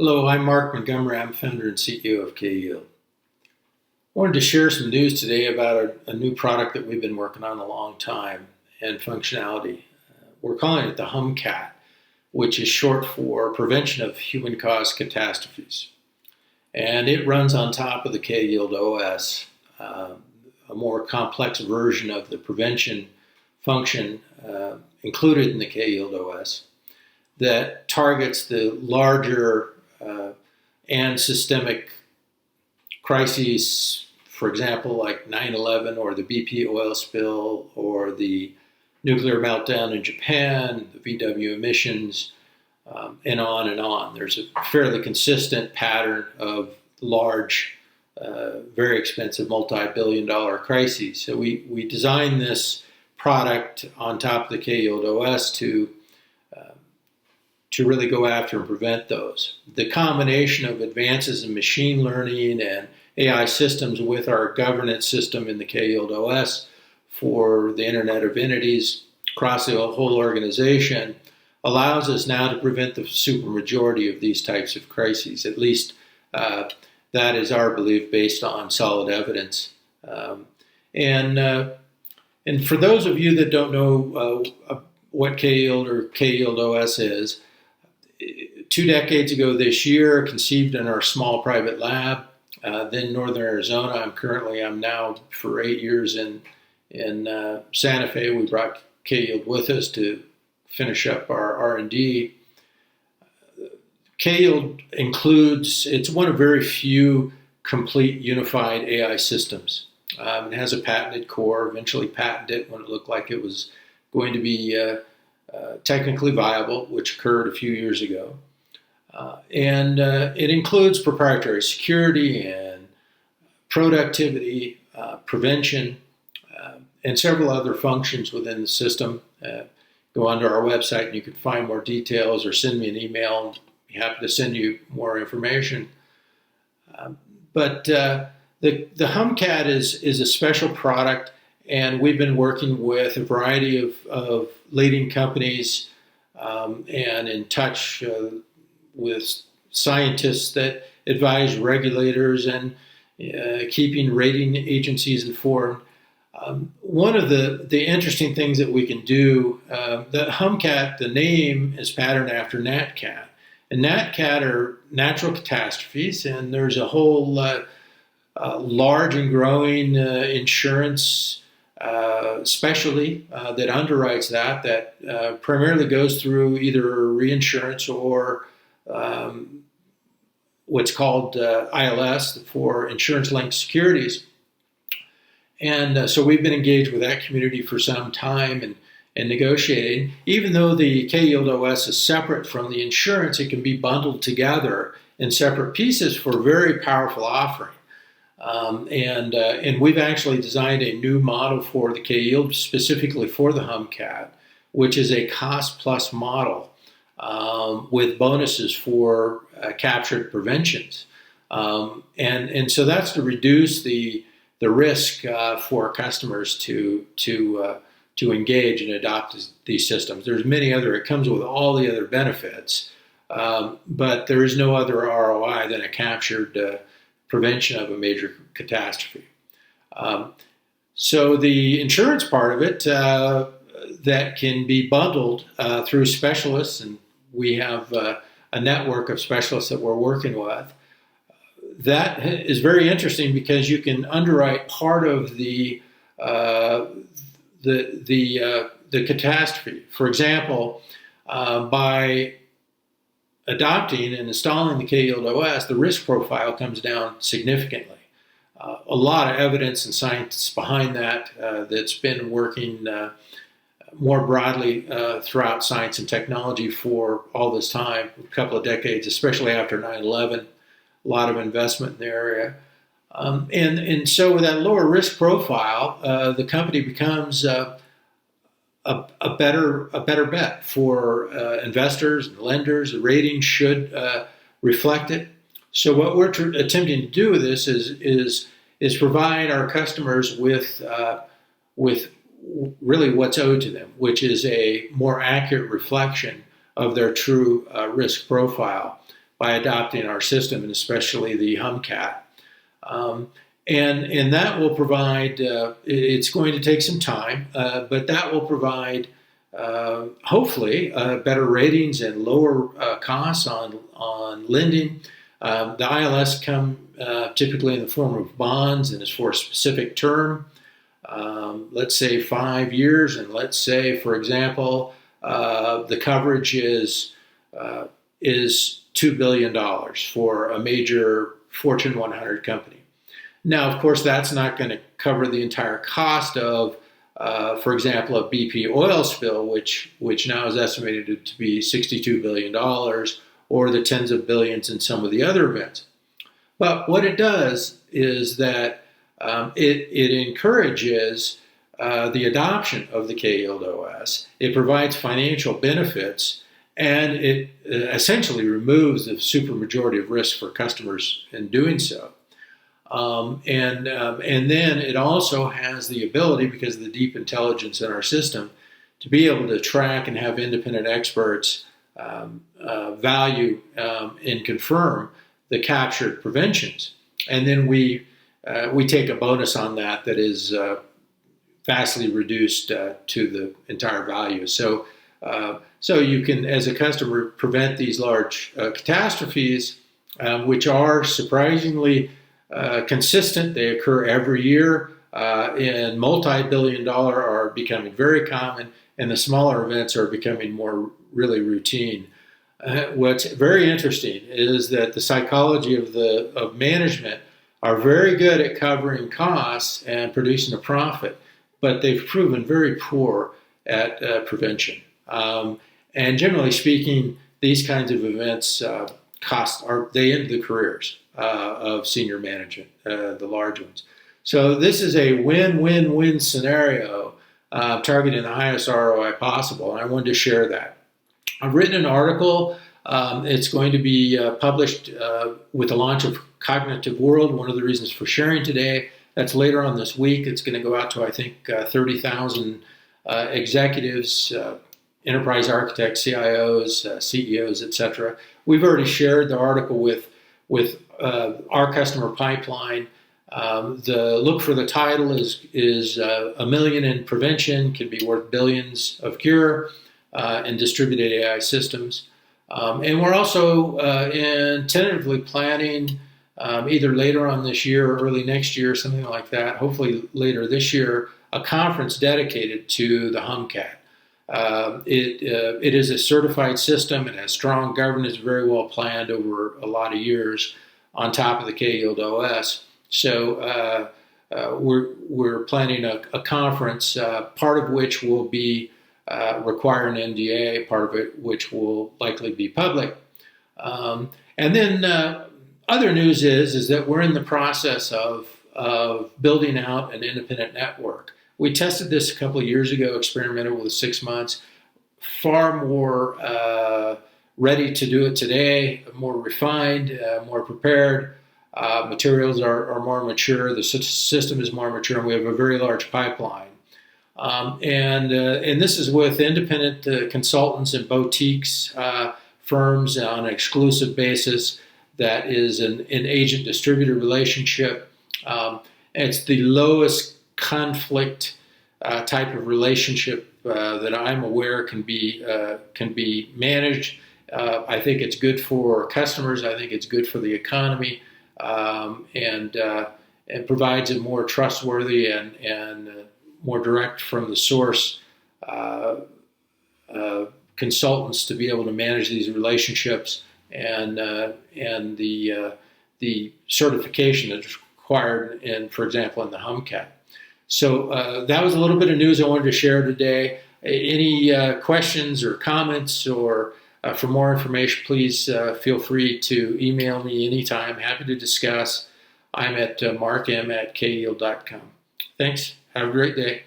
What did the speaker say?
Hello, I'm Mark Montgomery. I'm founder and CEO of K-Yield. I wanted to share some news today about a new product that we've been working on a long time and functionality. We're calling it the HumCat, which is short for Prevention of Human-Caused Catastrophes. And it runs on top of the K-Yield OS, a more complex version of the prevention function included in the K-Yield OS that targets the larger and systemic crises, for example, like 9/11 or the BP oil spill or the nuclear meltdown in Japan, the VW emissions, and on and on. There's a fairly consistent pattern of large, very expensive multi-billion-dollar crises. So we designed this product on top of the K-Yield OS to really go after and prevent those. The combination of advances in machine learning and AI systems with our governance system in the K-Yield OS for the Internet of Entities across the whole organization allows us now to prevent the supermajority of these types of crises. At least that is our belief based on solid evidence. And for those of you that don't know what K-Yield or K-Yield OS is, 2 decades ago this year, conceived in our small private lab, then Northern Arizona. I'm now for 8 years in Santa Fe. We brought K-Yield with us to finish up our R&D. K-Yield includes, it's one of very few complete unified AI systems. It has a patented core, eventually patented when it looked like it was going to be technically viable, which occurred a few years ago. And it includes proprietary security and productivity, prevention, and several other functions within the system. Go onto our website and you can find more details or send me an email. And I'd be happy to send you more information. But the HumCat is a special product, and we've been working with a variety of leading companies and in touch with scientists that advise regulators and keeping rating agencies informed. One of the interesting things that we can do, the HumCat, the name is patterned after NatCat. And NatCat are natural catastrophes, and there's a whole large and growing insurance specialty that underwrites that primarily goes through either reinsurance or what's called ILS for insurance-linked securities. And so we've been engaged with that community for some time and negotiating. Even though the K-Yield OS is separate from the insurance, it can be bundled together in separate pieces for a very powerful offering. And we've actually designed a new model for the K-Yield specifically for the HumCat, which is a cost-plus model with bonuses for captured preventions. And so that's to reduce the risk for customers to engage and adopt these systems. There's many other, it comes with all the other benefits, but there is no other ROI than a captured prevention of a major catastrophe. So the insurance part of it that can be bundled through specialists, and we have a network of specialists that we're working with. That is very interesting because you can underwrite part of the catastrophe. For example, by adopting and installing the K-Yield OS, the risk profile comes down significantly. A lot of evidence and science behind that that's been working more broadly throughout science and technology for all this time, a couple of decades, especially after 9/11. A lot of investment in the area. And so with that lower risk profile, the company becomes a better bet for investors and lenders. The rating should reflect it. So what we're attempting to do with this is provide our customers with really what's owed to them, which is a more accurate reflection of their true risk profile by adopting our system, and especially the HumCat. And that will provide, it's going to take some time, but that will provide, hopefully, better ratings and lower costs on lending. The ILS come typically in the form of bonds and is for a specific term. Let's say 5 years, and let's say, for example, the coverage is $2 billion for a major Fortune 100 company. Now, of course, that's not going to cover the entire cost of, for example, a BP oil spill, which now is estimated to be $62 billion, or the tens of billions in some of the other events. But what it does is that it encourages the adoption of the K-Yield OS. It provides financial benefits, and it essentially removes the supermajority of risk for customers in doing so. And then it also has the ability, because of the deep intelligence in our system, to be able to track and have independent experts value and confirm the captured preventions. And then we take a bonus on that is vastly reduced to the entire value. So you can, as a customer, prevent these large catastrophes, which are surprisingly consistent. They occur every year, and multi-billion-dollar are becoming very common, and the smaller events are becoming more really routine. What's very interesting is that the psychology of management are very good at covering costs and producing a profit, but they've proven very poor at prevention. And generally speaking, these kinds of events they end the careers of senior management, the large ones. So this is a win-win-win scenario, targeting the highest ROI possible, and I wanted to share that. I've written an article. It's going to be published with the launch of Cognitive World, one of the reasons for sharing today. That's later on this week. It's going to go out to, I think, 30,000 executives, enterprise architects, CIOs, CEOs, etc. We've already shared the article with our customer pipeline. The look for the title is $1 million in prevention can be worth billions of cure in distributed AI systems. And we're also tentatively planning either later on this year or early next year, something like that, hopefully later this year, a conference dedicated to the HumCat. It is a certified system. It has strong governance, very well planned over a lot of years on top of the K-Yield OS. So we're planning a conference, part of which will be require an NDA, part of it which will likely be public. And then other news is that we're in the process of building out an independent network. We tested this a couple of years ago, experimented with 6 months, far more ready to do it today, more refined, more prepared. Materials are more mature, the system is more mature, and we have a very large pipeline. And this is with independent consultants and boutiques, firms on an exclusive basis that is an agent-distributor relationship. It's the lowest conflict type of relationship that I'm aware can be managed. I think it's good for customers. I think it's good for the economy, and provides a more trustworthy and more direct from the source consultants to be able to manage these relationships, and the certification that's required for example, in the HumCat. So that was a little bit of news I wanted to share today. Any questions or comments, or for more information, please feel free to email me anytime. Happy to discuss. I'm at markm@kyield.com. Thanks. Have a great day.